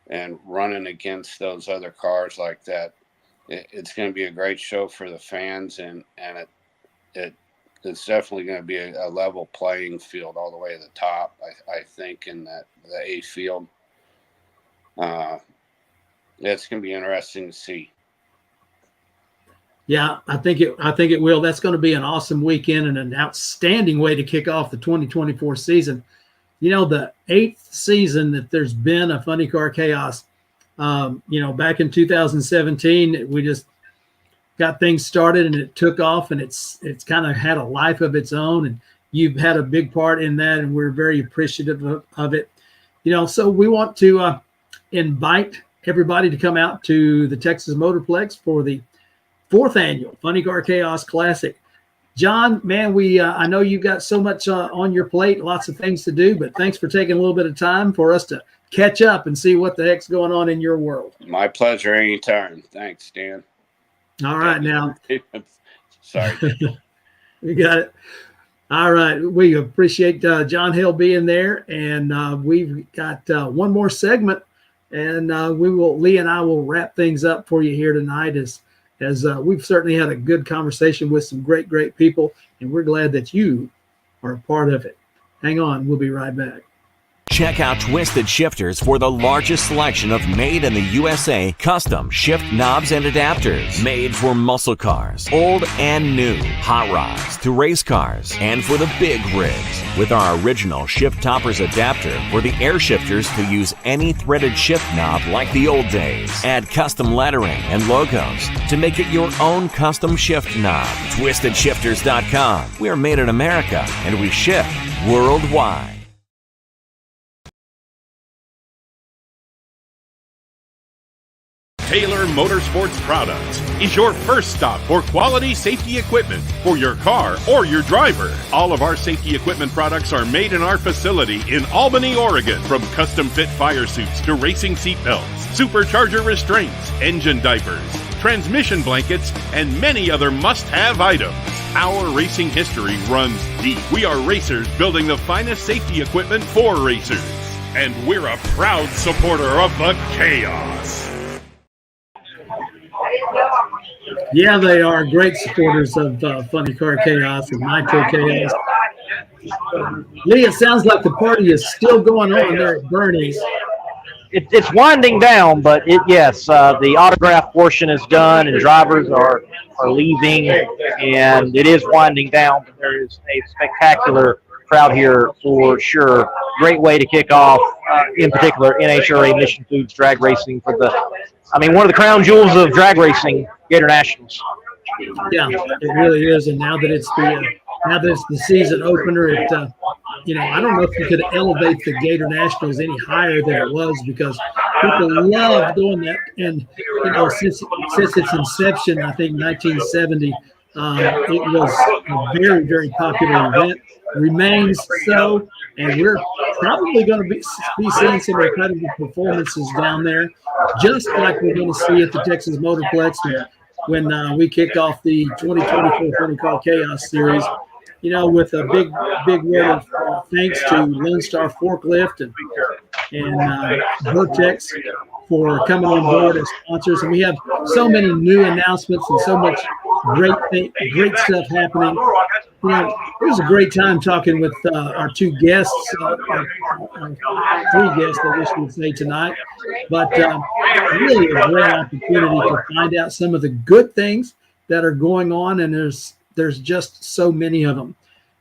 and running against those other cars like that, it's going to be a great show for the fans, and it's definitely going to be a level playing field all the way to the top. I think in the A field. It's going to be interesting to see. Yeah, I think it will. That's going to be an awesome weekend and an outstanding way to kick off the 2024 season. The 8th season that there's been a Funny Car Chaos. Back in 2017, we just got things started and it took off, and it's kind of had a life of its own, and you've had a big part in that, and we're very appreciative of it. So we want to invite everybody to come out to the Texas Motorplex for the 4th annual Funny Car Chaos Classic. John, man, I know you've got so much on your plate, lots of things to do, but thanks for taking a little bit of time for us to catch up and see what the heck's going on in your world. My pleasure, anytime. Thanks, Dan. All right, now. Sorry. We got it. All right. We appreciate John Hale being there, and we've got one more segment, and Lee and I will wrap things up for you here tonight as we've certainly had a good conversation with some great people, and we're glad that you are a part of it. Hang on. We'll be right back. Check out Twisted Shifters for the largest selection of made in the USA custom shift knobs and adapters. Made for muscle cars, old and new, hot rods to race cars, and for the big rigs. With our original shift toppers adapter for the air shifters to use any threaded shift knob like the old days. Add custom lettering and logos to make it your own custom shift knob. TwistedShifters.com. We are made in America and we ship worldwide. Taylor Motorsports Products is your first stop for quality safety equipment for your car or your driver. All of our safety equipment products are made in our facility in Albany, Oregon. From custom fit fire suits to racing seat belts, supercharger restraints, engine diapers, transmission blankets, and many other must-have items. Our racing history runs deep. We are racers building the finest safety equipment for racers. And we're a proud supporter of the Chaos. Yeah, they are great supporters of Funny Car Chaos and Nitro Chaos. Lee, it sounds like the party is still going on there at Bernie's. It's winding down, but the autograph portion is done and drivers are leaving, and it is winding down. But there is a spectacular crowd here for sure. Great way to kick off, in particular, NHRA Mission Foods drag racing for one of the crown jewels of drag racing, Gator Nationals. Yeah, it really is. And now that it's the season opener, I don't know if you could elevate the Gator Nationals any higher than it was, because people love doing that. And since its inception, I think 1970, it was a very, very popular event. Remains so, and we're probably going to be seeing some incredible performances down there, just like we're going to see at the Texas Motorplex when we kick off the 2024 Funny Car Chaos Series. With a big word of thanks to Lone Star Forklift and Vertex for coming on board as sponsors. And we have so many new announcements and so much great stuff happening. You know, it was a great time talking with our two guests, our three guests, I wish we'd say tonight. But really a great opportunity to find out some of the good things that are going on, and there's just so many of them.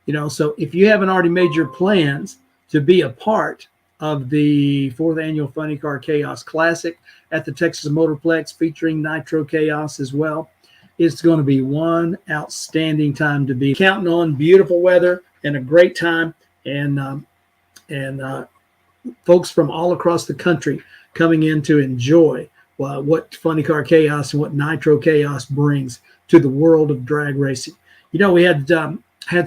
You know, so if you haven't already made your plans to be a part of the 4th annual Funny Car Chaos Classic at the Texas Motorplex featuring Nitro Chaos as well, it's going to be one outstanding time to be. Counting on beautiful weather and a great time, and folks from all across the country coming in to enjoy what Funny Car Chaos and what Nitro Chaos brings to the world of drag racing. You know, we had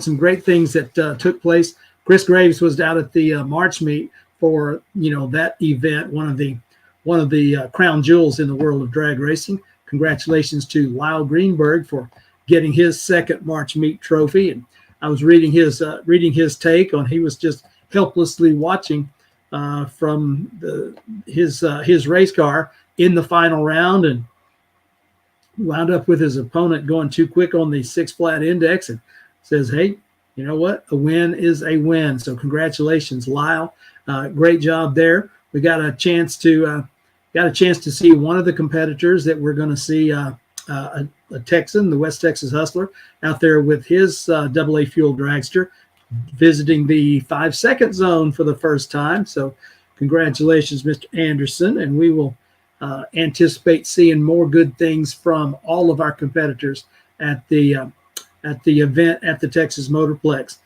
some great things that took place. Chris Graves was out at the March meet for, you know, that event, one of the crown jewels in the world of drag racing. Congratulations to Lyle Greenberg for getting his second March meet trophy. And I was reading his take on, he was just helplessly watching from his race car in the final round, and wound up with his opponent going too quick on the 6-flat index, and says, hey, you know what? A win is a win. So congratulations, Lyle. Great job there. We got a chance to see one of the competitors that we're going to see, a Texan, the West Texas Hustler, out there with his AA fuel dragster, visiting the 5-second zone for the first time. So congratulations, Mr. Anderson. And we will anticipate seeing more good things from all of our competitors at the event at the Texas Motorplex.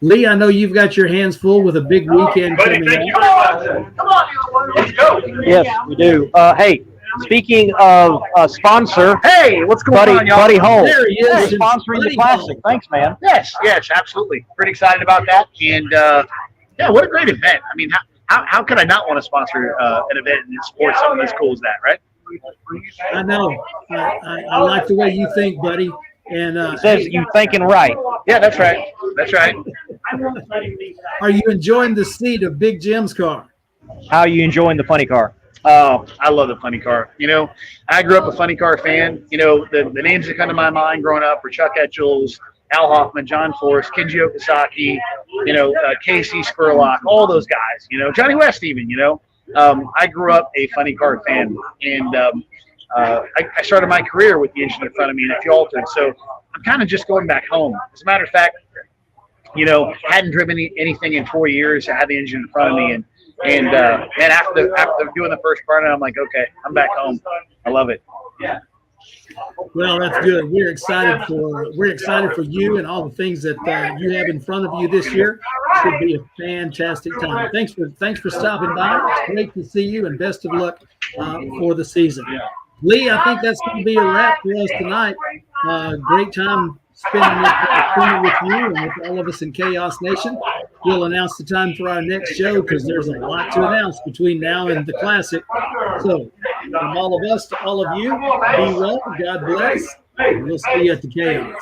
Lee, I know you've got your hands full with a big weekend coming up. Come on, let's go. Yes, we do. Hey, speaking of sponsor, hey, what's going on, y'all? Buddy Hole. There he is. Sponsoring the Classic. Thanks, man. Yes, absolutely. Pretty excited about that. And yeah, what a great event. I mean, how could I not want to sponsor an event in sports something as cool as that, right? I know. I like the way you think, buddy. And it says you thinking right. Yeah, that's right. That's right. Are you enjoying the seat of Big Jim's car? How are you enjoying the Funny Car? Oh, I love the Funny Car. You know, I grew up a Funny Car fan. You know, the names that come to my mind growing up were Chuck Etchells, Al Hoffman, John Force, Kenji Okazaki, you know, Casey Spurlock, all those guys, you know, Johnny West even, you know. I grew up a Funny Car fan, and I started my career with the engine in front of me in a fuel altered. So I'm kind of just going back home. As a matter of fact, you know, hadn't driven anything in 4 years. I had the engine in front of me, and man, after doing the first burn, I'm like, okay, I'm back home. I love it. Yeah. Well, that's good. We're excited for you and all the things that you have in front of you this year. It should be a fantastic time. Thanks for stopping by. It's great to see you, and best of luck for the season. Lee, I think that's going to be a wrap for us tonight. Great time spending with you and with all of us in Chaos Nation. We'll announce the time for our next show because there's a lot to announce between now and the Classic. So from all of us to all of you, be well, God bless, and we'll see you at the Chaos.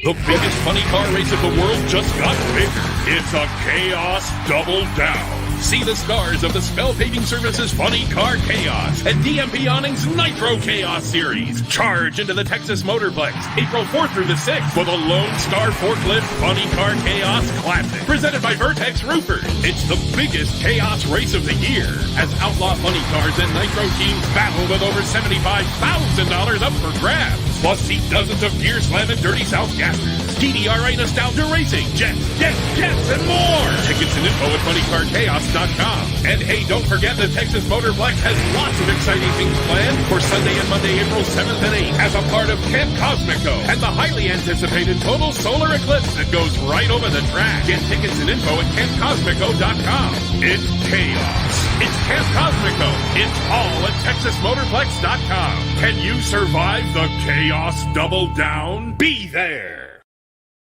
The biggest funny car race of the world just got bigger. It's a Chaos Double Down. See the stars of the Spell Paving Services Funny Car Chaos and DMP Awning's Nitro Chaos Series. Charge into the Texas Motorplex April 4th through the 6th for the Lone Star Forklift Funny Car Chaos Classic. Presented by Vertex Roofers. It's the biggest Chaos race of the year as Outlaw Funny Cars and Nitro teams battle with over $75,000 up for grabs. Plus, see dozens of Gear Slam and Dirty South gassers. DDRA Nostalgia Racing, jets, and more. Tickets and info at funnycarchaos.com. And hey, don't forget the Texas Motorplex has lots of exciting things planned for Sunday and Monday, April 7th and 8th as a part of Camp Cosmico and the highly anticipated total solar eclipse that goes right over the track. Get tickets and info at campcosmico.com. It's chaos. It's Camp Cosmico. It's all at texasmotorplex.com. Can you survive the Chaos Double Down? Be there.